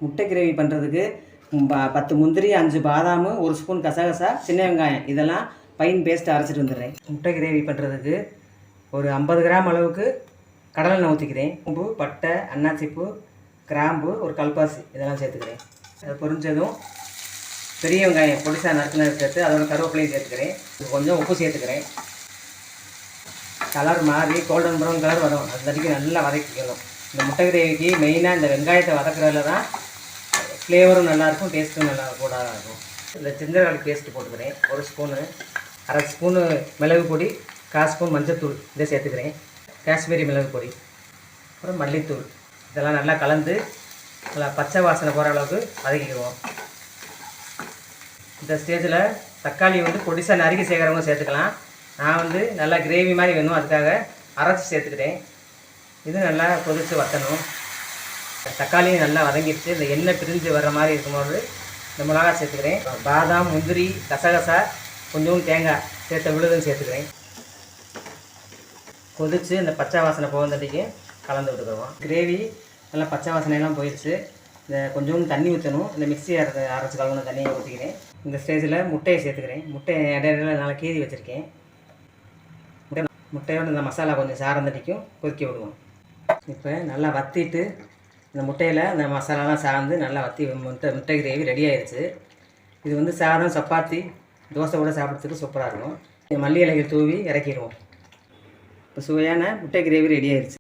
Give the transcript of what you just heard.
முட்டை கிரேவி பண்ணுறதுக்கு 10 முந்திரி, 5 பாதாம், 1 ஸ்பூன் கசகசா, சின்ன வெங்காயம் இதெல்லாம் ஃபைன் பேஸ்ட்டு அரைச்சிட்டு வந்துடுறேன். முட்டை கிரேவி பண்ணுறதுக்கு ஒரு 50 கிராம் அளவுக்கு கடலெண்ணெய் ஊற்றிக்கிறேன். பூம்பு, பட்டை, அன்னாச்சிப்பூ, கிராம்பு, ஒரு கல்பாசி இதெல்லாம் சேர்த்துக்கிறேன். அது பொரிஞ்சதும் பெரிய வெங்காயம் பொடிசா நறுக்கு சேர்த்து அதோட கருவேப்பிலையும் சேர்த்துக்கிறேன். கொஞ்சம் உப்பு சேர்த்துக்கிறேன். கலர் மாறி கோல்டன் ப்ரௌன் கலர் வரும், அது வரைக்கும் நல்லா வதக்கிக்கணும். இந்த முட்டை கிரேவிக்கு மெயினாக இந்த வெங்காயத்தை வதக்குறதுல தான் ஃப்ளேவரும் நல்லாயிருக்கும், டேஸ்ட்டும் நல்லா கூட இருக்கும். இந்த ஜிஞ்சர் கார்லிக் பேஸ்ட்டு போட்டுக்கிறேன். 1 ஸ்பூனு, 1/2 ஸ்பூனு மிளகு பொடி, 1/4 ஸ்பூன் மஞ்சத்தூள் இதை சேர்த்துக்கிறேன். காஷ்மீரி மிளகு பொடி, அப்புறம் மல்லித்தூள் இதெல்லாம் நல்லா கலந்து நல்லா பச்சை வாசனை போகிற அளவுக்கு வதக்கிக்குவோம். இந்த ஸ்டேஜில் தக்காளி பொடிசா நறுக்கி சேர்க்குறவங்க சேர்த்துக்கலாம். நான் நல்லா கிரேவி மாதிரி வேணும், அதுக்காக அரைச்சி சேர்த்துக்கிட்டேன். இது நல்லா கொதித்து வற்றணும். தக்காளியும் நல்லா வதங்கிடுச்சு. இந்த எண்ணெய் பிரிஞ்சு வர்ற மாதிரி இருக்கும்போது இந்த மிளகா சேர்த்துக்கிறேன். பாதாம், முந்திரி, கசகசா, கொஞ்சம் தேங்காய் சேர்த்த விழுதும் சேர்த்துக்கிறேன். கொதித்து இந்த பச்சை வாசனை போகிறதுக்கு கலந்து விட்டுக்குவோம். கிரேவி நல்லா பச்சை வாசனையெல்லாம் போயிடுச்சு. இந்த கொஞ்சம் தண்ணி ஊற்றணும். இந்த மிக்ஸி அரைச்சி கலந்து தண்ணியை ஊற்றிக்கிறேன். இந்த ஸ்டேஜில் முட்டையை சேர்த்துக்கிறேன். முட்டையை இடையில நல்லா கீறி வச்சுருக்கேன். முட்டையோடு இந்த மசாலா கொஞ்சம் சாரந்தடிக்கும் கொதிக்க விடுவோம். இப்போ நல்லா வற்றிட்டு இந்த முட்டையில் இந்த மசாலாலாம் சார்ந்து நல்லா வற்றி முட்டை கிரேவி ரெடி ஆயிடுச்சு. இது சாதம், சப்பாத்தி, தோசை கூட சாப்பிட்றதுக்கு சூப்பராக இருக்கும். மல்லி இலைகள் தூவி இறக்கிடுவோம். இப்போ சுவையான முட்டை கிரேவி ரெடி ஆயிடுச்சு.